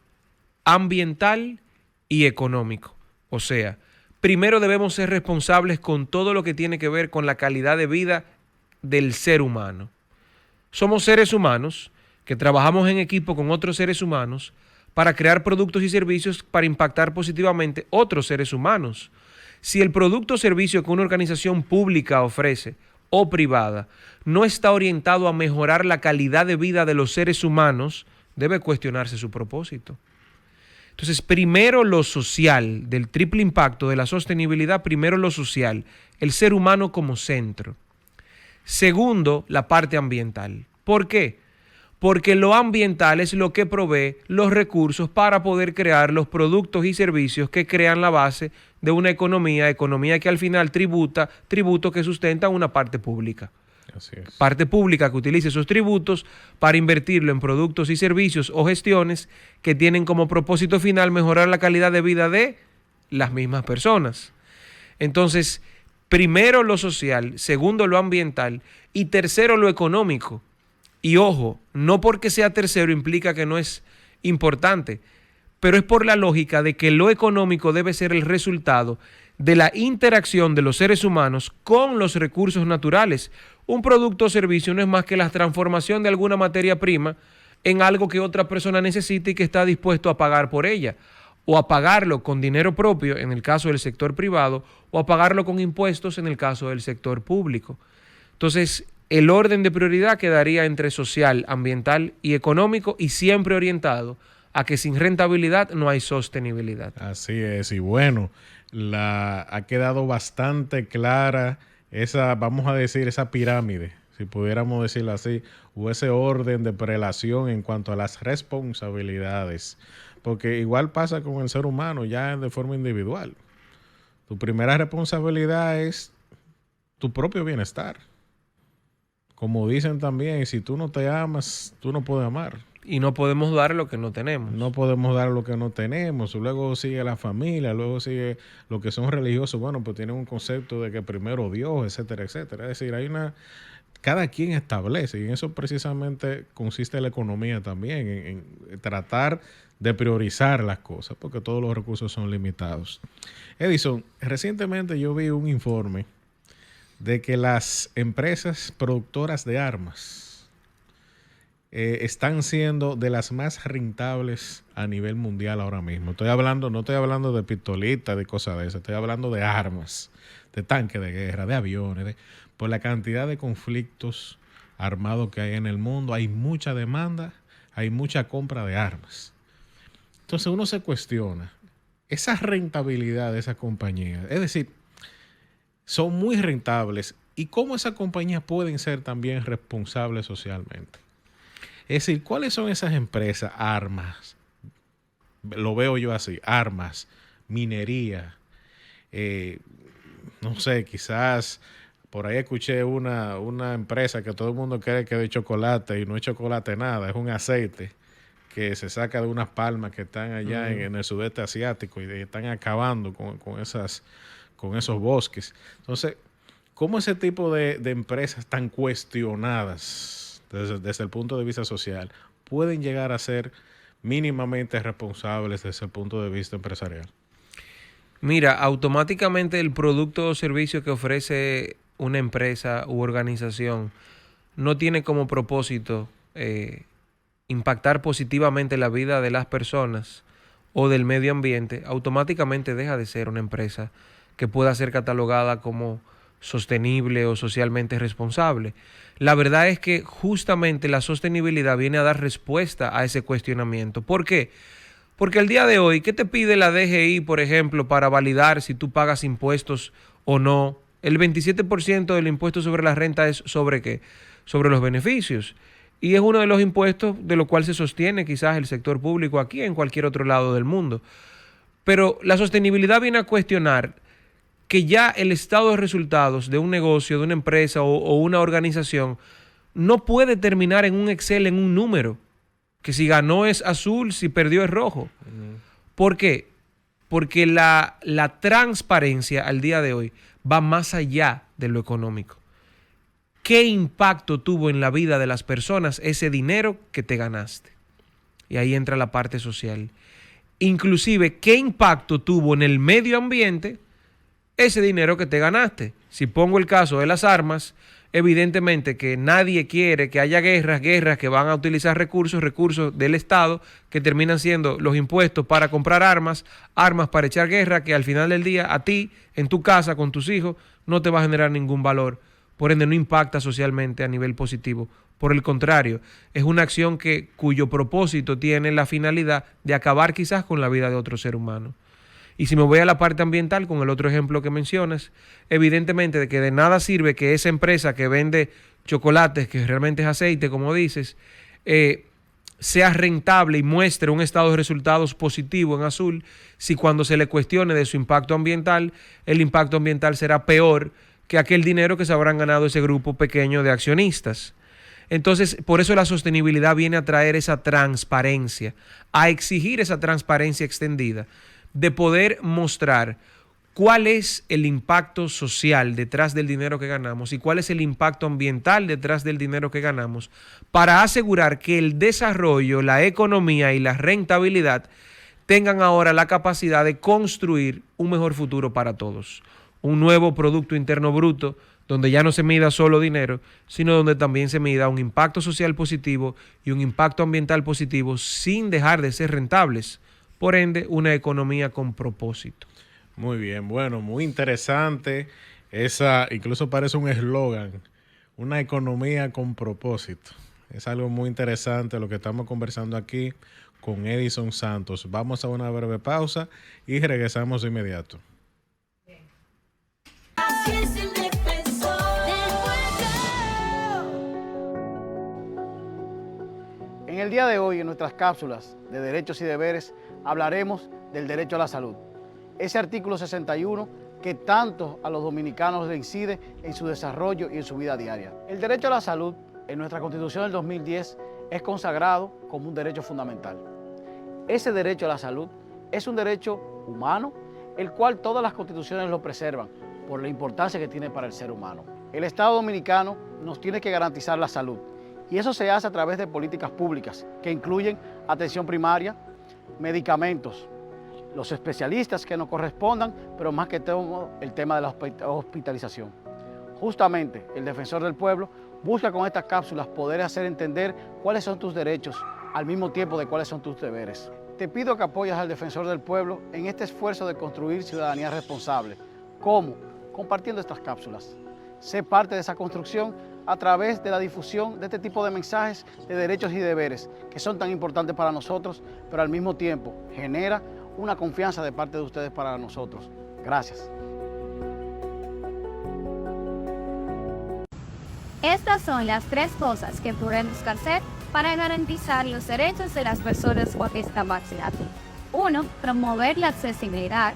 ambiental y económico. O sea, primero debemos ser responsables con todo lo que tiene que ver con la calidad de vida del ser humano. Somos seres humanos que trabajamos en equipo con otros seres humanos para crear productos y servicios para impactar positivamente otros seres humanos. Si el producto o servicio que una organización pública ofrece o privada no está orientado a mejorar la calidad de vida de los seres humanos, debe cuestionarse su propósito. Entonces, primero lo social, del triple impacto de la sostenibilidad, primero lo social, el ser humano como centro. Segundo, la parte ambiental. ¿Por qué? Porque lo ambiental es lo que provee los recursos para poder crear los productos y servicios que crean la base de una economía que al final tributos que sustentan una parte pública. Así es. Parte pública que utilice esos tributos para invertirlo en productos y servicios o gestiones que tienen como propósito final mejorar la calidad de vida de las mismas personas. Entonces, primero lo social, segundo lo ambiental y tercero lo económico. Y ojo, no porque sea tercero implica que no es importante, pero es por la lógica de que lo económico debe ser el resultado de la interacción de los seres humanos con los recursos naturales. Un producto o servicio no es más que la transformación de alguna materia prima en algo que otra persona necesita y que está dispuesto a pagar por ella, o a pagarlo con dinero propio en el caso del sector privado, o a pagarlo con impuestos en el caso del sector público. Entonces, el orden de prioridad quedaría entre social, ambiental y económico, y siempre orientado a que sin rentabilidad no hay sostenibilidad. Así es, y bueno, ha quedado bastante clara esa, vamos a decir, esa pirámide, si pudiéramos decirlo así, o ese orden de prelación en cuanto a las responsabilidades, porque igual pasa con el ser humano ya de forma individual. Tu primera responsabilidad es tu propio bienestar. Como dicen también, si tú no te amas, tú no puedes amar. Y no podemos dar lo que no tenemos. No podemos dar lo que no tenemos. Luego sigue la familia, luego sigue lo que son religiosos. Bueno, pues tienen un concepto de que primero Dios, etcétera, etcétera. Es decir, cada quien establece, y en eso precisamente consiste la economía también, en tratar de priorizar las cosas, porque todos los recursos son limitados. Edison, recientemente yo vi un informe de que las empresas productoras de armas están siendo de las más rentables a nivel mundial ahora mismo. No estoy hablando de pistolitas, de cosas de esas, estoy hablando de armas, de tanques de guerra, de aviones, por la cantidad de conflictos armados que hay en el mundo. Hay mucha demanda, hay mucha compra de armas. Entonces uno se cuestiona esa rentabilidad de esas compañías. Es decir, son muy rentables, y cómo esas compañías pueden ser también responsables socialmente. Es decir, ¿cuáles son esas empresas? Armas, lo veo yo así, armas, minería, no sé, quizás por ahí escuché una empresa que todo el mundo cree que es de chocolate, y no es chocolate nada, es un aceite que se saca de unas palmas que están allá en el sudeste asiático, y están acabando con esos bosques. Entonces, ¿cómo ese tipo de empresas tan cuestionadas desde el punto de vista social pueden llegar a ser mínimamente responsables desde el punto de vista empresarial? Mira, automáticamente el producto o servicio que ofrece una empresa u organización no tiene como propósito impactar positivamente la vida de las personas o del medio ambiente, automáticamente deja de ser una empresa que pueda ser catalogada como sostenible o socialmente responsable. La verdad es que justamente la sostenibilidad viene a dar respuesta a ese cuestionamiento. ¿Por qué? Porque el día de hoy, ¿qué te pide la DGI, por ejemplo, para validar si tú pagas impuestos o no? El 27% del impuesto sobre la renta es ¿sobre qué? Sobre los beneficios. Y es uno de los impuestos de lo cual se sostiene quizás el sector público aquí en cualquier otro lado del mundo. Pero la sostenibilidad viene a cuestionar que ya el estado de resultados de un negocio, de una empresa o una organización no puede terminar en un Excel, en un número, que si ganó es azul, si perdió es rojo. ¿Por qué? Porque la transparencia al día de hoy va más allá de lo económico. ¿Qué impacto tuvo en la vida de las personas ese dinero que te ganaste? Y ahí entra la parte social. Inclusive, ¿qué impacto tuvo en el medio ambiente ese dinero que te ganaste? Si pongo el caso de las armas, evidentemente que nadie quiere que haya guerras que van a utilizar recursos del Estado, que terminan siendo los impuestos para comprar armas para echar guerra, que al final del día a ti, en tu casa, con tus hijos, no te va a generar ningún valor. Por ende, no impacta socialmente a nivel positivo. Por el contrario, es una acción cuyo propósito tiene la finalidad de acabar quizás con la vida de otro ser humano. Y si me voy a la parte ambiental, con el otro ejemplo que mencionas, evidentemente de que de nada sirve que esa empresa que vende chocolates, que realmente es aceite, como dices, sea rentable y muestre un estado de resultados positivo en azul, si cuando se le cuestione de su impacto ambiental, el impacto ambiental será peor que aquel dinero que se habrán ganado ese grupo pequeño de accionistas. Entonces, por eso la sostenibilidad viene a traer esa transparencia, a exigir esa transparencia extendida, de poder mostrar cuál es el impacto social detrás del dinero que ganamos y cuál es el impacto ambiental detrás del dinero que ganamos, para asegurar que el desarrollo, la economía y la rentabilidad tengan ahora la capacidad de construir un mejor futuro para todos. Un nuevo Producto Interno Bruto, donde ya no se mida solo dinero, sino donde también se mida un impacto social positivo y un impacto ambiental positivo sin dejar de ser rentables. Por ende, una economía con propósito. Muy bien, bueno, muy interesante. Esa incluso parece un eslogan, una economía con propósito. Es algo muy interesante lo que estamos conversando aquí con Edison Santos. Vamos a una breve pausa y regresamos de inmediato. Así es el defensor del pueblo. En el día de hoy, en nuestras cápsulas de derechos y deberes, hablaremos del derecho a la salud. Ese artículo 61 que tanto a los dominicanos le incide en su desarrollo y en su vida diaria. El derecho a la salud en nuestra Constitución del 2010 es consagrado como un derecho fundamental. Ese derecho a la salud es un derecho humano, el cual todas las constituciones lo preservan por la importancia que tiene para el ser humano. El Estado dominicano nos tiene que garantizar la salud y eso se hace a través de políticas públicas que incluyen atención primaria, medicamentos, los especialistas que nos correspondan, pero más que todo el tema de la hospitalización. Justamente el defensor del pueblo busca con estas cápsulas poder hacer entender cuáles son tus derechos al mismo tiempo de cuáles son tus deberes. Te pido que apoyes al defensor del pueblo en este esfuerzo de construir ciudadanía responsable. ¿Cómo? Compartiendo estas cápsulas. Sé parte de esa construcción a través de la difusión de este tipo de mensajes de derechos y deberes que son tan importantes para nosotros, pero al mismo tiempo genera una confianza de parte de ustedes para nosotros. Gracias. Estas son las 3 cosas que podemos hacer para garantizar los derechos de las personas con discapacidad. 1. Promover la accesibilidad.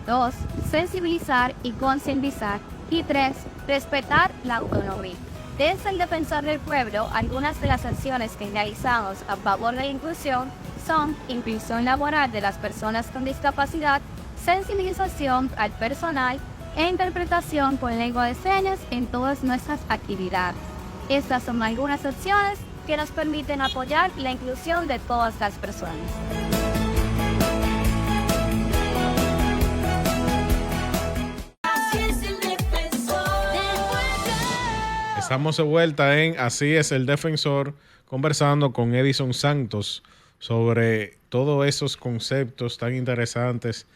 2. Sensibilizar y concientizar. Y 3. Respetar la autonomía. Desde el Defensor del Pueblo, algunas de las acciones que realizamos a favor de la inclusión son inclusión laboral de las personas con discapacidad, sensibilización al personal e interpretación por lengua de señas en todas nuestras actividades. Estas son algunas acciones que nos permiten apoyar la inclusión de todas las personas. Así es el defensor del pueblo. Estamos de vuelta en Así es el Defensor, conversando con Edison Santos sobre todos esos conceptos tan interesantes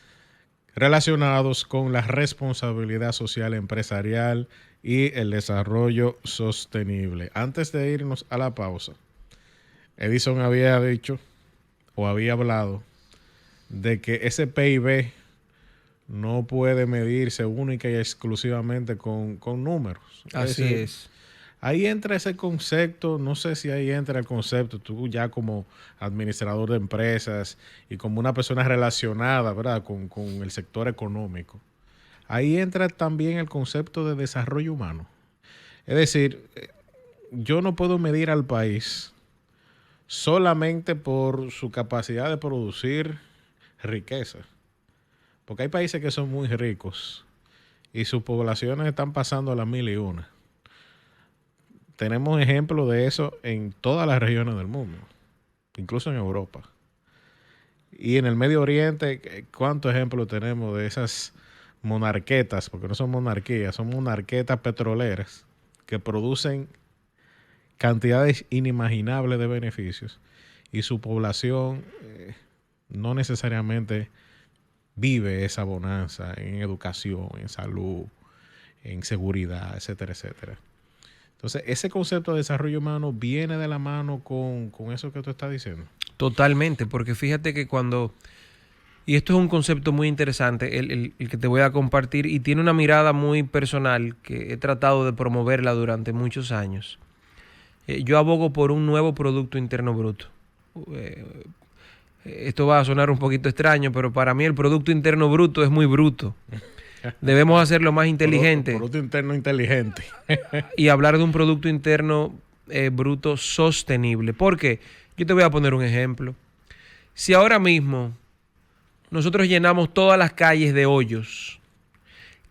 relacionados con la responsabilidad social empresarial y el desarrollo sostenible. Antes de irnos a la pausa, Edison había dicho o había hablado de que ese PIB no puede medirse única y exclusivamente con números. Así es. Ahí entra ese concepto, no sé si ahí entra el concepto, tú ya como administrador de empresas y como una persona relacionada, ¿verdad?, con el sector económico. ahí entra también el concepto de desarrollo humano. Es decir, yo no puedo medir al país solamente por su capacidad de producir riqueza. Porque hay países que son muy ricos y sus poblaciones están pasando a las 1001. Tenemos ejemplos de eso en todas las regiones del mundo, incluso en Europa. Y en el Medio Oriente, ¿cuántos ejemplos tenemos de esas monarquetas? Porque no son monarquías, son monarquetas petroleras que producen cantidades inimaginables de beneficios y su población no necesariamente vive esa bonanza en educación, en salud, en seguridad, etcétera, etcétera. Entonces, ese concepto de desarrollo humano viene de la mano con eso que tú estás diciendo. Totalmente, porque fíjate que y esto es un concepto muy interesante, el que te voy a compartir, y tiene una mirada muy personal que he tratado de promoverla durante muchos años. Yo abogo por un nuevo Producto Interno Bruto. Esto va a sonar un poquito extraño, pero para mí el Producto Interno Bruto es muy bruto. Debemos hacerlo más inteligente. Producto Interno inteligente. Y hablar de un Producto Interno Bruto sostenible. ¿Por qué? Yo te voy a poner un ejemplo. Si ahora mismo nosotros llenamos todas las calles de hoyos,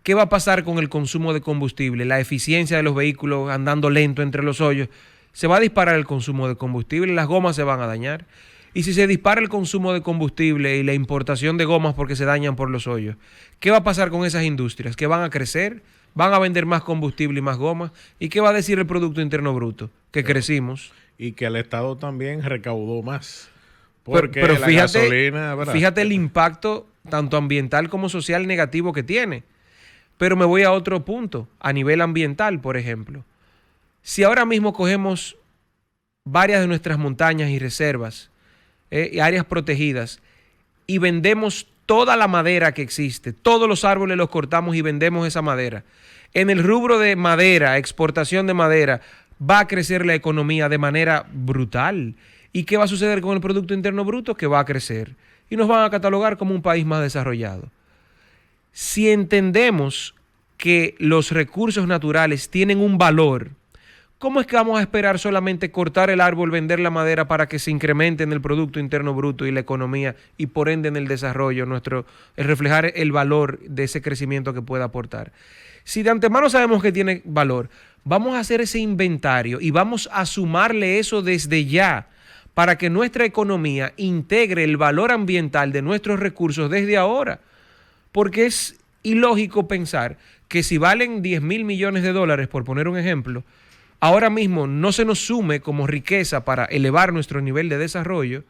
¿qué va a pasar con el consumo de combustible? La eficiencia de los vehículos andando lento entre los hoyos. Se va a disparar el consumo de combustible, las gomas se van a dañar. Y si se dispara el consumo de combustible y la importación de gomas porque se dañan por los hoyos, ¿qué va a pasar con esas industrias? ¿Que van a crecer? ¿Van a vender más combustible y más gomas? ¿Y qué va a decir el Producto Interno Bruto? Que crecimos. Y que el Estado también recaudó más. Porque pero la fíjate, gasolina, ¿verdad? Fíjate el impacto tanto ambiental como social negativo que tiene. Pero me voy a otro punto, a nivel ambiental, por ejemplo. Si ahora mismo cogemos varias de nuestras montañas y reservas, áreas protegidas, y vendemos toda la madera que existe, todos los árboles los cortamos y vendemos esa madera. En el rubro de madera, exportación de madera, va a crecer la economía de manera brutal. ¿Y qué va a suceder con el Producto Interno Bruto? Que va a crecer. Y nos van a catalogar como un país más desarrollado. Si entendemos que los recursos naturales tienen un valor, ¿cómo es que vamos a esperar solamente cortar el árbol, vender la madera para que se incremente en el Producto Interno Bruto y la economía y por ende en el desarrollo, el reflejar el valor de ese crecimiento que pueda aportar? Si de antemano sabemos que tiene valor, vamos a hacer ese inventario y vamos a sumarle eso desde ya para que nuestra economía integre el valor ambiental de nuestros recursos desde ahora. Porque es ilógico pensar que si valen 10,000 millones de dólares, por poner un ejemplo, ahora mismo no se nos sume como riqueza para elevar nuestro nivel de desarrollo,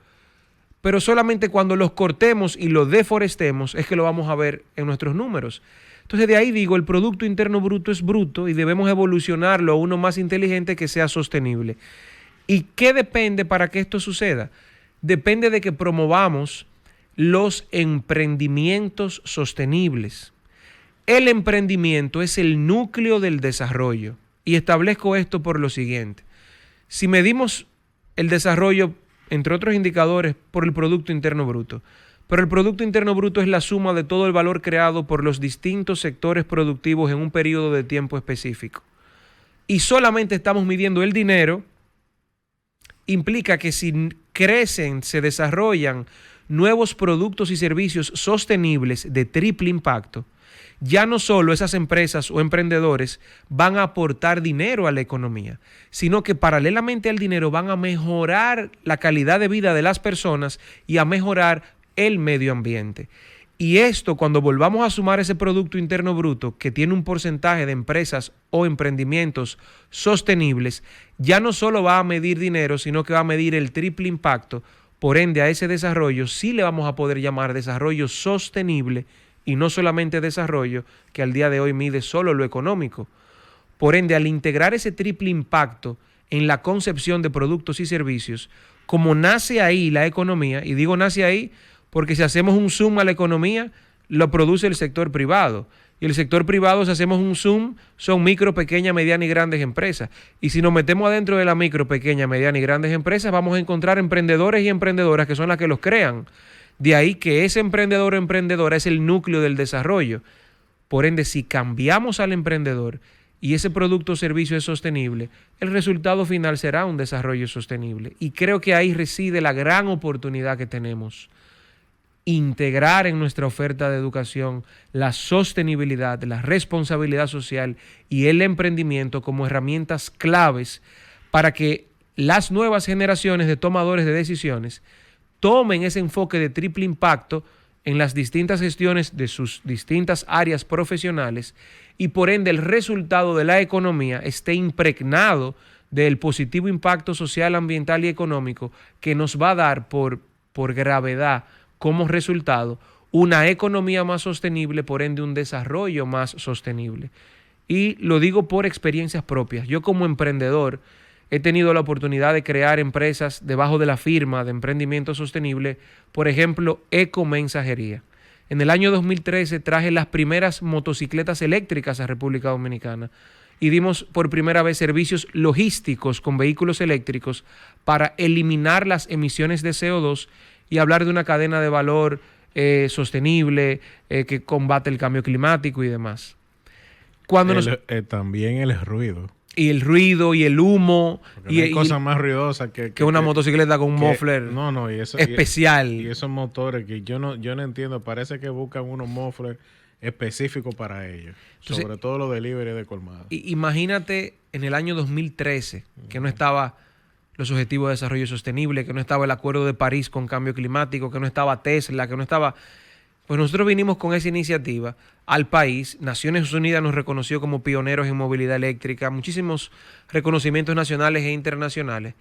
pero solamente cuando los cortemos y los deforestemos es que lo vamos a ver en nuestros números. Entonces de ahí digo, el Producto Interno Bruto es bruto y debemos evolucionarlo a uno más inteligente que sea sostenible. ¿Y qué depende para que esto suceda? Depende de que promovamos los emprendimientos sostenibles. El emprendimiento es el núcleo del desarrollo. Y establezco esto por lo siguiente. Si medimos el desarrollo, entre otros indicadores, por el Producto Interno Bruto, pero el Producto Interno Bruto es la suma de todo el valor creado por los distintos sectores productivos en un periodo de tiempo específico. Y solamente estamos midiendo el dinero, implica que si crecen, se desarrollan nuevos productos y servicios sostenibles de triple impacto, ya no solo esas empresas o emprendedores van a aportar dinero a la economía, sino que paralelamente al dinero van a mejorar la calidad de vida de las personas y a mejorar el medio ambiente. Y esto, cuando volvamos a sumar ese Producto Interno Bruto, que tiene un porcentaje de empresas o emprendimientos sostenibles, ya no solo va a medir dinero, sino que va a medir el triple impacto. Por ende, a ese desarrollo sí le vamos a poder llamar desarrollo sostenible y no solamente desarrollo, que al día de hoy mide solo lo económico. Por ende, al integrar ese triple impacto en la concepción de productos y servicios, como nace ahí la economía, y digo nace ahí porque si hacemos un zoom a la economía, lo produce el sector privado. Y el sector privado, si hacemos un zoom, son micro, pequeña, mediana y grandes empresas. Y si nos metemos adentro de la micro, pequeña, mediana y grandes empresas, vamos a encontrar emprendedores y emprendedoras que son las que los crean. De ahí que ese emprendedor o emprendedora es el núcleo del desarrollo. Por ende, si cambiamos al emprendedor y ese producto o servicio es sostenible, el resultado final será un desarrollo sostenible. Y creo que ahí reside la gran oportunidad que tenemos. Integrar en nuestra oferta de educación la sostenibilidad, la responsabilidad social y el emprendimiento como herramientas claves para que las nuevas generaciones de tomadores de decisiones tomen ese enfoque de triple impacto en las distintas gestiones de sus distintas áreas profesionales y por ende el resultado de la economía esté impregnado del positivo impacto social, ambiental y económico que nos va a dar por gravedad como resultado una economía más sostenible, por ende un desarrollo más sostenible. Y lo digo por experiencias propias. Yo como emprendedor he tenido la oportunidad de crear empresas debajo de la firma de emprendimiento sostenible, por ejemplo, Ecomensajería. En el año 2013 traje las primeras motocicletas eléctricas a República Dominicana y dimos por primera vez servicios logísticos con vehículos eléctricos para eliminar las emisiones de CO2 y hablar de una cadena de valor sostenible que combate el cambio climático y demás. También el ruido. Y el ruido y el humo. Porque no hay cosa más ruidosa que una motocicleta con un muffler especial. Y esos motores que yo no entiendo, parece que buscan unos mufflers específicos para ellos. Entonces, sobre todo los delivery de colmado. Imagínate en el año 2013, que no estaba los Objetivos de Desarrollo Sostenible, que no estaba el Acuerdo de París con cambio climático, que no estaba Tesla, que no estaba... Pues nosotros vinimos con esa iniciativa al país. Naciones Unidas nos reconoció como pioneros en movilidad eléctrica, muchísimos reconocimientos nacionales e internacionales.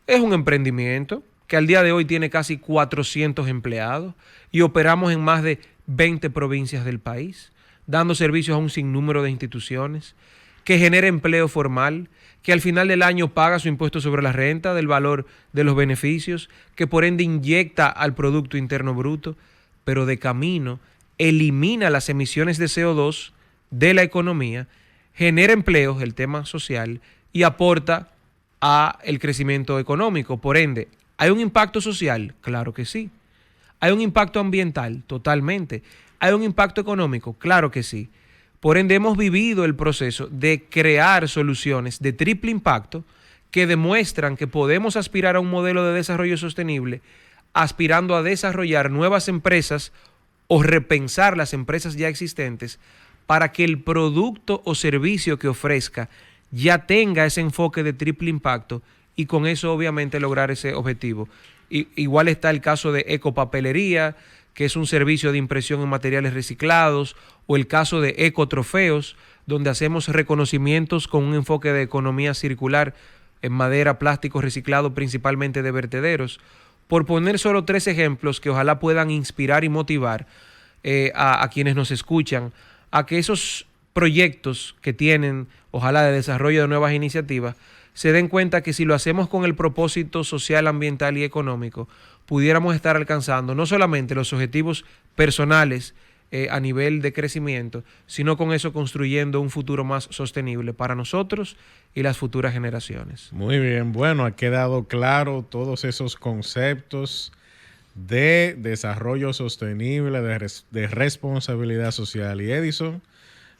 Es un emprendimiento que al día de hoy tiene casi 400 empleados y operamos en más de 20 provincias del país, dando servicios a un sinnúmero de instituciones, que genera empleo formal, que al final del año paga su impuesto sobre la renta del valor de los beneficios, que por ende inyecta al Producto Interno Bruto, pero de camino elimina las emisiones de CO2 de la economía, genera empleos, el tema social, y aporta a el crecimiento económico. Por ende, ¿hay un impacto social? Claro que sí. ¿Hay un impacto ambiental? Totalmente. ¿Hay un impacto económico? Claro que sí. Por ende, hemos vivido el proceso de crear soluciones de triple impacto que demuestran que podemos aspirar a un modelo de desarrollo sostenible aspirando a desarrollar nuevas empresas o repensar las empresas ya existentes para que el producto o servicio que ofrezca ya tenga ese enfoque de triple impacto y con eso obviamente lograr ese objetivo. Igual está el caso de Ecopapelería, que es un servicio de impresión en materiales reciclados, o el caso de Ecotrofeos, donde hacemos reconocimientos con un enfoque de economía circular en madera, plástico reciclado, principalmente de vertederos. Por poner solo 3 ejemplos que ojalá puedan inspirar y motivar a quienes nos escuchan a que esos proyectos que tienen, ojalá de desarrollo de nuevas iniciativas, se den cuenta que si lo hacemos con el propósito social, ambiental y económico, pudiéramos estar alcanzando no solamente los objetivos personales a nivel de crecimiento, sino con eso construyendo un futuro más sostenible para nosotros y las futuras generaciones. Muy bien, bueno, ha quedado claro todos esos conceptos de desarrollo sostenible, de responsabilidad social. Y Edison,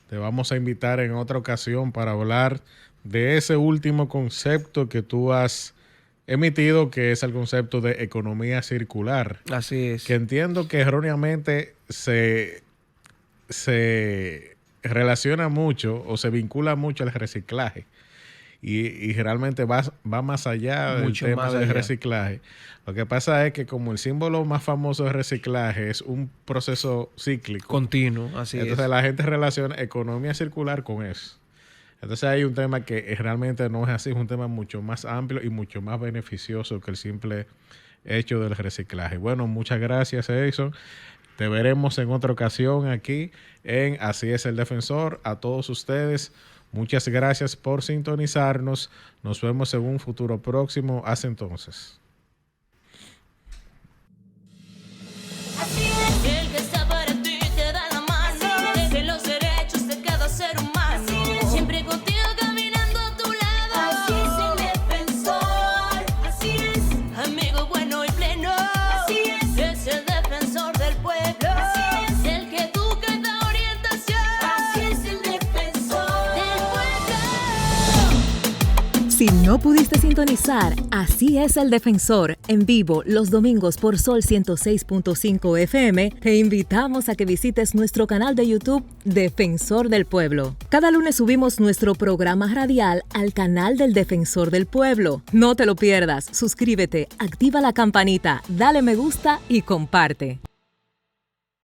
te vamos a invitar en otra ocasión para hablar de ese último concepto que tú has emitido, que es el concepto de economía circular. Así es. Que entiendo que erróneamente se relaciona mucho o se vincula mucho al reciclaje. Y realmente va más allá del tema del reciclaje. Lo que pasa es que como el símbolo más famoso de reciclaje es un proceso cíclico. Continuo, así es. Entonces la gente relaciona economía circular con eso. Entonces hay un tema que realmente no es así, es un tema mucho más amplio y mucho más beneficioso que el simple hecho del reciclaje. Bueno, muchas gracias, Edison. Te veremos en otra ocasión aquí en Así es el Defensor. A todos ustedes, muchas gracias por sintonizarnos. Nos vemos en un futuro próximo. Hasta entonces. El que está para ti te da la mano, de los derechos de cada ser humano, siempre contigo caminando a tu lado. Así es el defensor, así es, amigo bueno y pleno, así es el defensor del pueblo, así es el que educa y da orientación. Si no pudiste sintonizar, Así es el Defensor, en vivo los domingos por Sol 106.5 FM, te invitamos a que visites nuestro canal de YouTube Defensor del Pueblo. Cada lunes subimos nuestro programa radial al canal del Defensor del Pueblo. No te lo pierdas, suscríbete, activa la campanita, dale me gusta y comparte.